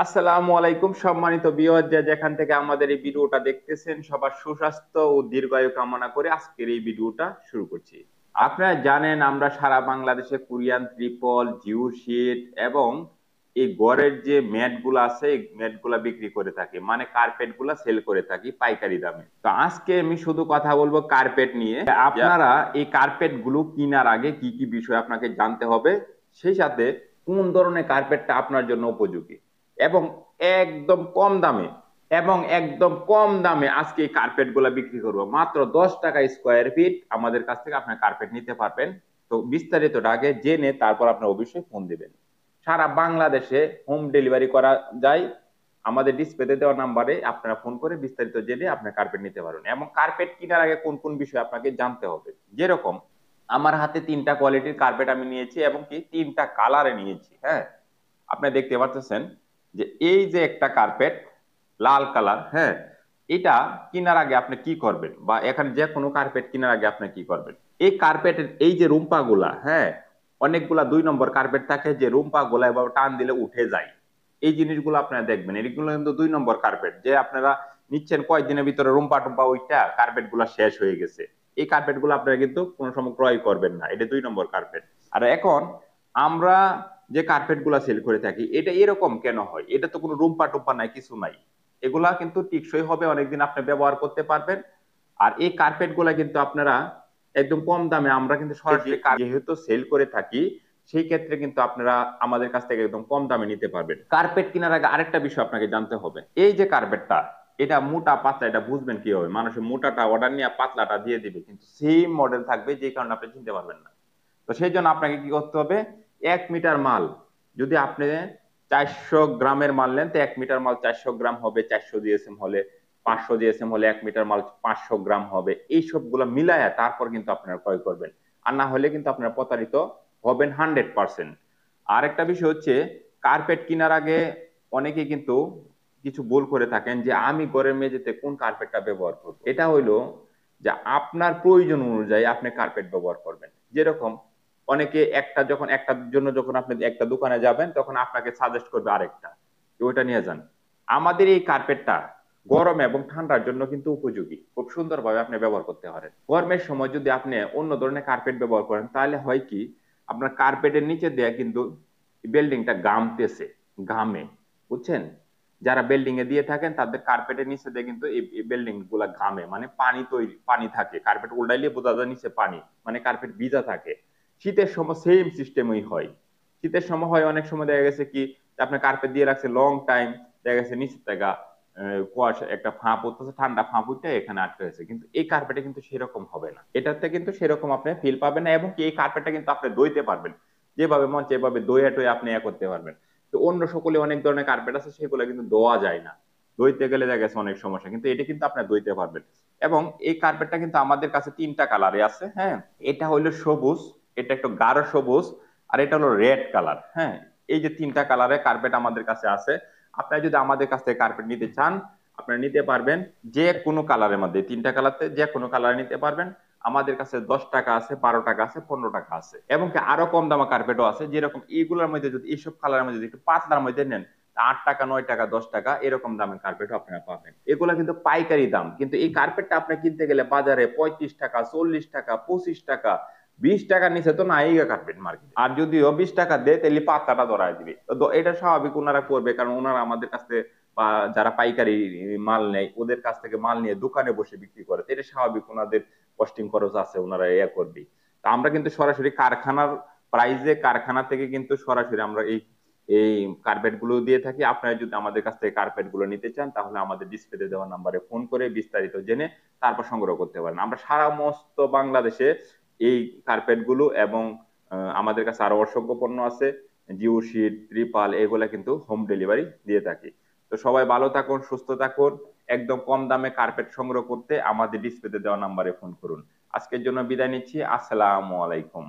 আসসালামু আলাইকুম সম্মানিত ভিউয়ার, যে যেখান থেকে আমাদের এই ভিডিওটা দেখতেছেন সবার সুস্বাস্থ্য ও দীর্ঘায়ু কামনা করে আজকের এই ভিডিওটা শুরু করছি। আপনারা জানেন আমরা সারা বাংলাদেশে কোরিয়ান ত্রিপল, জিও শিট এবং এই ঘরের যে ম্যাট গুলো আছে এই ম্যাট গুলা বিক্রি করে থাকি, মানে কার্পেট গুলা সেল করে থাকি পাইকারি দামে। তো আজকে আমি শুধু কথা বলবো কার্পেট নিয়ে। আপনারা এই কার্পেট গুলো কেনার আগে কি কি বিষয় আপনাকে জানতে হবে, সেই সাথে কোন ধরনের কার্পেটটা আপনার জন্য উপযোগী এবং একদম কম দামে আজকে এই কার্পেট গুলা বিক্রি করবো মাত্র 10 টাকা স্কোয়ার ফিট। আমাদের কাছ থেকে আপনার কার্পেট নিতে পারবেন। তো বিস্তারিতটা আগে জেনে তারপর আপনার অবশ্যই ফোন দিবেন। সারা বাংলাদেশে হোম ডেলিভারি করা যায়। আমাদের ডিসপ্লেতে দেওয়া নাম্বারে আপনারা ফোন করে বিস্তারিত জেনে আপনার কার্পেট নিতে পারবেন। এবং কার্পেট কেনার আগে কোন কোন বিষয় আপনাকে জানতে হবে, যেরকম আমার হাতে তিনটা কোয়ালিটির কার্পেট আমি নিয়েছি এবং কি তিনটা কালারে নিয়েছি। হ্যাঁ, আপনি দেখতে পাচ্ছেন যে এই যে একটা কার্পেট লাল কালার। হ্যাঁ, এটা কেনার আগে আপনি কি করবেন, বা এখানে যে কোনো কার্পেট কেনার আগে আপনি কি করবেন, এই কার্পেটের এই যে রুম্পা গুলা, হ্যাঁ, অনেকগুলা 2 নম্বর কার্পেট থাকে যে রুম্পা গুলা এভাবে টান দিলে উঠে যায়। এই জিনিসগুলো আপনারা দেখবেন, এগুলো কিন্তু 2 নম্বর কার্পেট, যে আপনারা নিচ্ছেন কয়েকদিনের ভিতরে রুম্পা টুম্পা ওইটা কার্পেট গুলা শেষ হয়ে গেছে। এই কার্পেট গুলো আপনারা কিন্তু কোনো সময় ক্রয় করবেন না, এটা 2 নম্বর কার্পেট। আর এখন আমরা যে কার্পেট গুলা সেল করে থাকি এটা এরকম কেন হয়, এটা তো কোনো রুম্পা টুম্পা নাই, কিছু নাই। এগুলা কিন্তু টিকসই হবে, অনেকদিন আপনি ব্যবহার করতে পারবেন। আর এই কার্পেট গুলা কিন্তু আপনারা একদম কম দামে, আমরা কিন্তু সরাসরি যেহেতু সেল করে থাকি, সেই ক্ষেত্রে কিন্তু আপনারা আমাদের কাছ থেকে একদম কম দামে নিতে পারবেন। কার্পেট কেনার আগে আরেকটা বিষয় আপনাকে জানতে হবে, এই যে কার্পেটটা এটা মোটা পাতলা এটা বুঝবেন কি হবে, মানুষের মোটাটা অর্ডার নিয়ে পাতলাটা দিয়ে দিবে, কিন্তু সেম মডেল থাকবে যে কারণে আপনি চিনতে পারবেন না। তো সেই জন্য আপনাকে কি করতে হবে, 1 মিটার মাল যদি আপনি 400 গ্রামের মাল নেন, তো 1 মিটার মাল 400 গ্রাম হবে, 400 জিএসএম হলে, 500 জিএসএম হলে 1 মিটার মাল 500 গ্রাম হবে। এই সবগুলো মিলায়া তারপর কিন্তু আপনারা ক্রয় করবেন, আর না হলে কিন্তু আপনারা প্রতারিত হবেন 100%। আর একটা বিষয় হচ্ছে, কার্পেট কেনার আগে অনেকে কিন্তু কিছু ভুল করে থাকেন যে আমি ঘরের মেঝেতে কোন কার্পেটটা ব্যবহার করব। এটা হইলো যে আপনার প্রয়োজন অনুযায়ী আপনি কার্পেট ব্যবহার করবেন। যেরকম অনেকে একটার জন্য যখন আপনি একটা দোকানে যাবেন তখন আপনাকে সাজেস্ট করবে আরেকটা, তো ওইটা নিয়ে যান। আমাদের এই কার্পেটটা গরম এবং ঠান্ডার জন্য কিন্তু উপযোগী, খুব সুন্দরভাবে আপনি ব্যবহার করতে পারেন। গরমের সময় যদি আপনি অন্য ধরনের কার্পেট ব্যবহার করেন তাহলে হয় কি, আপনার কার্পেটের নিচে দেয়া কিন্তু বিল্ডিংটা ঘামতেছে, ঘামে, বুঝছেন? যারা বিল্ডিং এ দিয়ে থাকেন তাদের কার্পেটের নিচে দিয়ে কিন্তু এই বিল্ডিং গুলা ঘামে, মানে পানি তৈরি, পানি থাকে, কার্পেট উল্টাইলে বোঝা যায় নিচে পানি, মানে কার্পেট ভিজা থাকে। শীতের সময় সেম সিস্টেমই হয়। শীতের সময় হয় অনেক সময় দেখা গেছে কি, আপনার কার্পেট দিয়ে রাখছে লং টাইম, দেখা গেছে নিচে থেকে কুয়াশা একটা ফাঁপ উঠতেছে, ঠান্ডা ফাঁপ উঠে এখানে আটকে গেছে, কিন্তু এই কার্পেটে কিন্তু সেরকম হবে না, এটাতে কিন্তু সেরকম আপনি ফিল পাবেন না। এবং কি এই কার্পেটটা কিন্তু আপনি ধুইতে পারবেন, যেভাবে মন চায় এভাবে ধুয়ে টুয়ে আপনি করতে পারবেন। তো অন্য সকলে অনেক ধরনের কার্পেট আছে সেগুলো কিন্তু ধোয়া যায় না, ধুইতে গেলে দেখা গেছে অনেক সমস্যা, কিন্তু এটা কিন্তু আপনি ধুইতে পারবেন। এবং এই কার্পেটটা কিন্তু আমাদের কাছে তিনটা কালারে আছে। হ্যাঁ, এটা হইলো সবুজ, এটা একটু গাঢ় সবুজ, আর এটা হলো রেড কালার। হ্যাঁ, এই যে তিনটা কালারে কার্পেট আমাদের কাছে আছে। আপনারা যদি আমাদের কাছ থেকে কার্পেট নিতে চান আপনারা নিতে পারবেন যে কোনো কালারের মধ্যে, তিনটা কালারতে যে কোনো কালার নিতে পারবেন। আমাদের কাছে 10 টাকা আছে, 12 টাকা আছে, 15 টাকা আছে, এবং কি আরো কম দামা কার্পেটও আছে। যেরকম এইগুলোর মধ্যে যদি এইসব কালারের মধ্যে যদি একটু পাতলার মধ্যে নেন, 8 টাকা, 9 টাকা, 10 টাকা এরকম দামের কার্পেট আপনারা পাবেন। এগুলা কিন্তু পাইকারি দাম, কিন্তু এই কার্পেটটা আপনি কিনতে গেলে বাজারে 35 টাকা, 40 টাকা, 25 টাকা, 20 টাকার নিচে তো নাই কার্পেট মার্কেট। আর যদিও 20 টাকা দেয় তাহলে পাতাটা ধরায় দিবে, তো এটা স্বাভাবিক ওনারা করবে, কারণ ওনারা আমাদের কাছে বা যারা পাইকারি মাল নেয় ওদের কাছ থেকে মাল নিয়ে দোকানে বসে বিক্রি করে, এটা স্বাভাবিক, ওনাদের কস্টিং খরচ আছে, ওনারা করবে। তা আমরা কিন্তু সরাসরি কারখানার প্রাইজে, কারখানা থেকে কিন্তু সরাসরি আমরা এই এই কার্পেট গুলো দিয়ে থাকি। আপনারা যদি আমাদের কাছ থেকে কার্পেট গুলো নিতে চান তাহলে আমাদের ডিসপ্লেতে দেওয়া নাম্বারে ফোন করে বিস্তারিত জেনে তারপর সংগ্রহ করতে পারেন। আমরা সারা মস্ত বাংলাদেশে এই কার্পেট গুলো এবং আমাদের কাছে আরো অসংখ্য পণ্য আছে, জিও শিট, ত্রিপাল, এগুলা কিন্তু হোম ডেলিভারি দিয়ে থাকি। তো সবাই ভালো থাকুন, সুস্থ থাকুন। একদম কম দামে কার্পেট সংগ্রহ করতে আমাদের ডিসপ্লেতে দেওয়া নাম্বারে ফোন করুন। আজকের জন্য বিদায় নিচ্ছি। আসসালামু আলাইকুম।